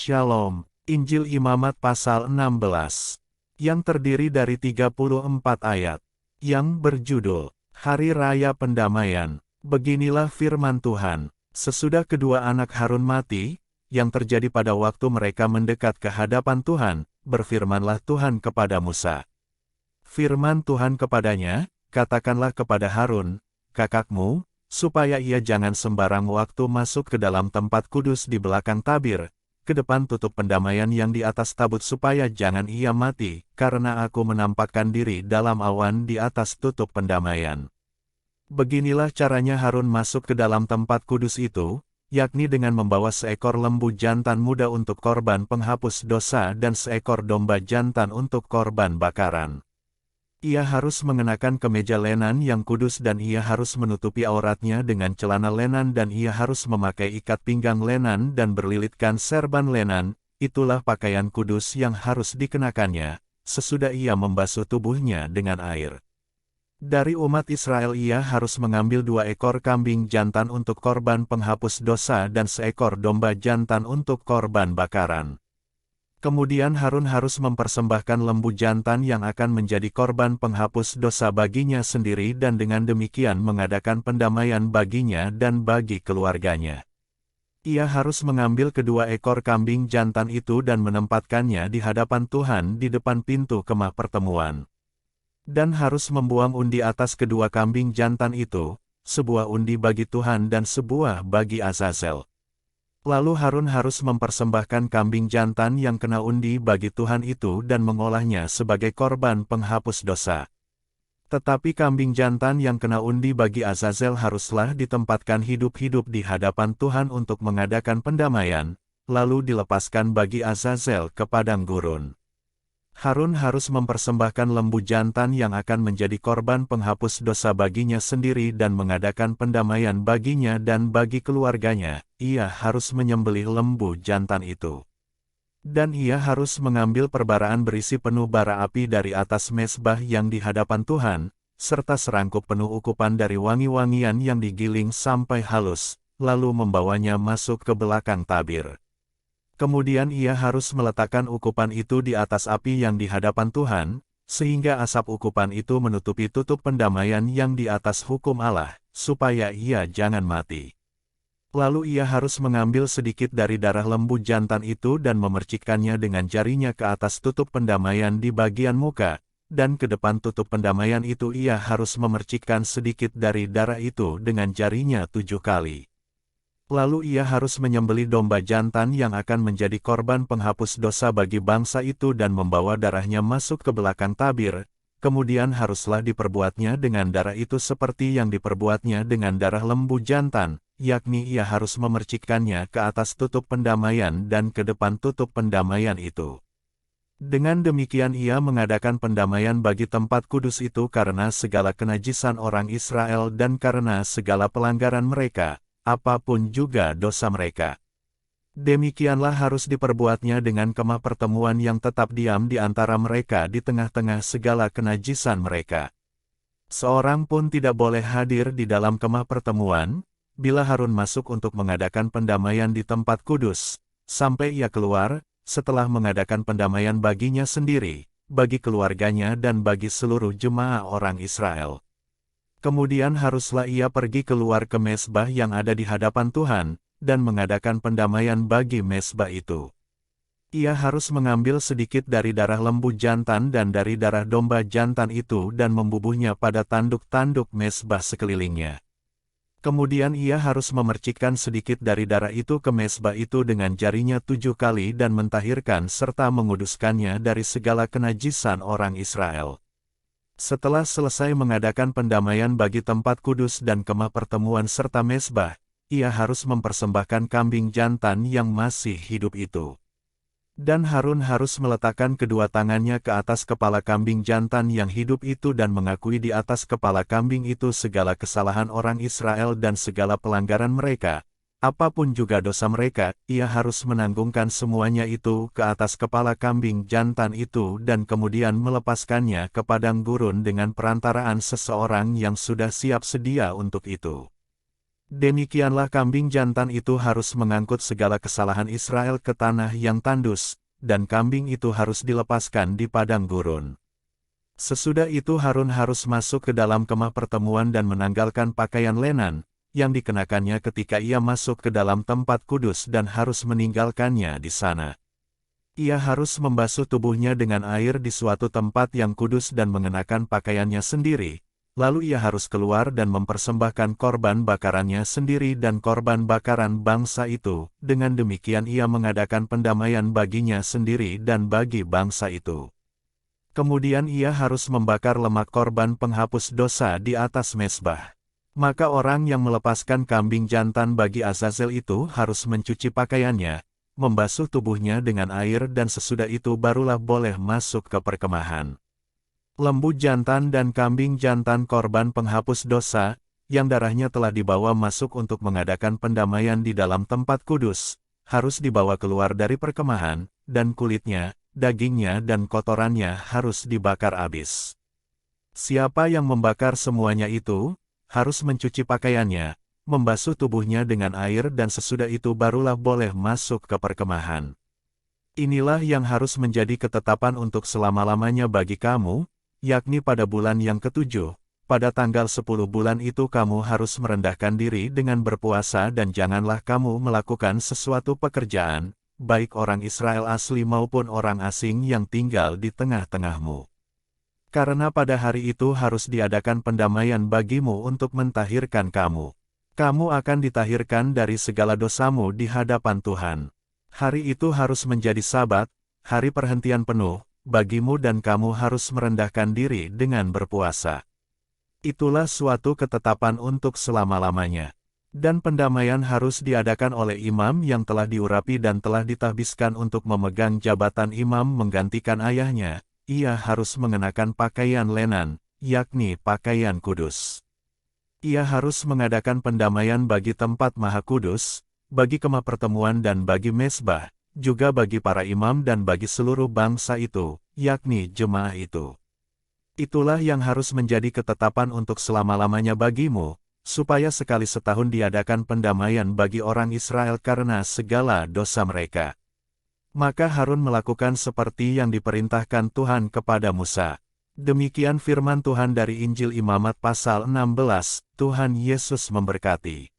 Shalom, Injil Imamat pasal 16, yang terdiri dari 34 ayat, yang berjudul, Hari Raya Pendamaian. Beginilah firman Tuhan, sesudah kedua anak Harun mati, yang terjadi pada waktu mereka mendekat ke hadapan Tuhan, berfirmanlah Tuhan kepada Musa. Firman Tuhan kepadanya, katakanlah kepada Harun, kakakmu, supaya ia jangan sembarang waktu masuk ke dalam tempat kudus di belakang tabir, ke depan tutup pendamaian yang di atas tabut supaya jangan ia mati, karena aku menampakkan diri dalam awan di atas tutup pendamaian. Beginilah caranya Harun masuk ke dalam tempat kudus itu, yakni dengan membawa seekor lembu jantan muda untuk korban penghapus dosa dan seekor domba jantan untuk korban bakaran. Ia harus mengenakan kemeja lenan yang kudus dan ia harus menutupi auratnya dengan celana lenan dan ia harus memakai ikat pinggang lenan dan berlilitkan serban lenan, itulah pakaian kudus yang harus dikenakannya, sesudah ia membasuh tubuhnya dengan air. Dari umat Israel ia harus mengambil 2 ekor kambing jantan untuk korban penghapus dosa dan seekor domba jantan untuk korban bakaran. Kemudian Harun harus mempersembahkan lembu jantan yang akan menjadi korban penghapus dosa baginya sendiri dan dengan demikian mengadakan pendamaian baginya dan bagi keluarganya. Ia harus mengambil kedua ekor kambing jantan itu dan menempatkannya di hadapan Tuhan di depan pintu kemah pertemuan. Dan harus membuang undi atas kedua kambing jantan itu, sebuah undi bagi Tuhan dan sebuah bagi Azazel. Lalu Harun harus mempersembahkan kambing jantan yang kena undi bagi Tuhan itu dan mengolahnya sebagai korban penghapus dosa. Tetapi kambing jantan yang kena undi bagi Azazel haruslah ditempatkan hidup-hidup di hadapan Tuhan untuk mengadakan pendamaian, lalu dilepaskan bagi Azazel ke padang gurun. Harun harus mempersembahkan lembu jantan yang akan menjadi korban penghapus dosa baginya sendiri dan mengadakan pendamaian baginya dan bagi keluarganya. Ia harus menyembelih lembu jantan itu. Dan ia harus mengambil perbaraan berisi penuh bara api dari atas mezbah yang di hadapan Tuhan, serta serangkup penuh ukupan dari wangi-wangian yang digiling sampai halus, lalu membawanya masuk ke belakang tabir. Kemudian ia harus meletakkan ukupan itu di atas api yang di hadapan Tuhan, sehingga asap ukupan itu menutupi tutup pendamaian yang di atas hukum Allah, supaya ia jangan mati. Lalu ia harus mengambil sedikit dari darah lembu jantan itu dan memercikkannya dengan jarinya ke atas tutup pendamaian di bagian muka, dan ke depan tutup pendamaian itu ia harus memercikkan sedikit dari darah itu dengan jarinya 7 kali. Lalu ia harus menyembelih domba jantan yang akan menjadi korban penghapus dosa bagi bangsa itu dan membawa darahnya masuk ke belakang tabir, kemudian haruslah diperbuatnya dengan darah itu seperti yang diperbuatnya dengan darah lembu jantan, yakni ia harus memercikkannya ke atas tutup pendamaian dan ke depan tutup pendamaian itu. Dengan demikian ia mengadakan pendamaian bagi tempat kudus itu karena segala kenajisan orang Israel dan karena segala pelanggaran mereka, apapun juga dosa mereka. Demikianlah harus diperbuatnya dengan kemah pertemuan yang tetap diam di antara mereka di tengah-tengah segala kenajisan mereka. Seorang pun tidak boleh hadir di dalam kemah pertemuan, bila Harun masuk untuk mengadakan pendamaian di tempat kudus, sampai ia keluar, setelah mengadakan pendamaian baginya sendiri, bagi keluarganya dan bagi seluruh jemaah orang Israel. Kemudian haruslah ia pergi keluar ke mezbah yang ada di hadapan Tuhan, dan mengadakan pendamaian bagi mezbah itu. Ia harus mengambil sedikit dari darah lembu jantan dan dari darah domba jantan itu dan membubuhnya pada tanduk-tanduk mezbah sekelilingnya. Kemudian ia harus memercikkan sedikit dari darah itu ke mezbah itu dengan jarinya 7 kali dan mentahirkan serta menguduskannya dari segala kenajisan orang Israel. Setelah selesai mengadakan pendamaian bagi tempat kudus dan kemah pertemuan serta mezbah, ia harus mempersembahkan kambing jantan yang masih hidup itu. Dan Harun harus meletakkan kedua tangannya ke atas kepala kambing jantan yang hidup itu dan mengakui di atas kepala kambing itu segala kesalahan orang Israel dan segala pelanggaran mereka. Apapun juga dosa mereka, ia harus menanggungkan semuanya itu ke atas kepala kambing jantan itu dan kemudian melepaskannya ke padang gurun dengan perantaraan seseorang yang sudah siap sedia untuk itu. Demikianlah kambing jantan itu harus mengangkut segala kesalahan Israel ke tanah yang tandus, dan kambing itu harus dilepaskan di padang gurun. Sesudah itu Harun harus masuk ke dalam kemah pertemuan dan menanggalkan pakaian lenan, yang dikenakannya ketika ia masuk ke dalam tempat kudus dan harus meninggalkannya di sana. Ia harus membasuh tubuhnya dengan air di suatu tempat yang kudus dan mengenakan pakaiannya sendiri, lalu ia harus keluar dan mempersembahkan korban bakarannya sendiri dan korban bakaran bangsa itu, dengan demikian ia mengadakan pendamaian baginya sendiri dan bagi bangsa itu. Kemudian ia harus membakar lemak korban penghapus dosa di atas mezbah. Maka orang yang melepaskan kambing jantan bagi Azazel itu harus mencuci pakaiannya, membasuh tubuhnya dengan air dan sesudah itu barulah boleh masuk ke perkemahan. Lembu jantan dan kambing jantan korban penghapus dosa, yang darahnya telah dibawa masuk untuk mengadakan pendamaian di dalam tempat kudus, harus dibawa keluar dari perkemahan, dan kulitnya, dagingnya dan kotorannya harus dibakar habis. Siapa yang membakar semuanya itu, harus mencuci pakaiannya, membasuh tubuhnya dengan air dan sesudah itu barulah boleh masuk ke perkemahan. Inilah yang harus menjadi ketetapan untuk selama-lamanya bagi kamu, yakni pada bulan yang ketujuh, pada tanggal 10 bulan itu kamu harus merendahkan diri dengan berpuasa dan janganlah kamu melakukan sesuatu pekerjaan, baik orang Israel asli maupun orang asing yang tinggal di tengah-tengahmu. Karena pada hari itu harus diadakan pendamaian bagimu untuk mentahirkan kamu. Kamu akan ditahirkan dari segala dosamu di hadapan Tuhan. Hari itu harus menjadi Sabat, hari perhentian penuh, bagimu dan kamu harus merendahkan diri dengan berpuasa. Itulah suatu ketetapan untuk selama-lamanya. Dan pendamaian harus diadakan oleh imam yang telah diurapi dan telah ditahbiskan untuk memegang jabatan imam menggantikan ayahnya. Ia harus mengenakan pakaian lenan, yakni pakaian kudus. Ia harus mengadakan pendamaian bagi tempat maha kudus, bagi kemah pertemuan dan bagi mezbah, juga bagi para imam dan bagi seluruh bangsa itu, yakni jemaah itu. Itulah yang harus menjadi ketetapan untuk selama-lamanya bagimu, supaya sekali setahun diadakan pendamaian bagi orang Israel karena segala dosa mereka. Maka Harun melakukan seperti yang diperintahkan Tuhan kepada Musa. Demikian firman Tuhan dari Injil Imamat pasal 16, Tuhan Yesus memberkati.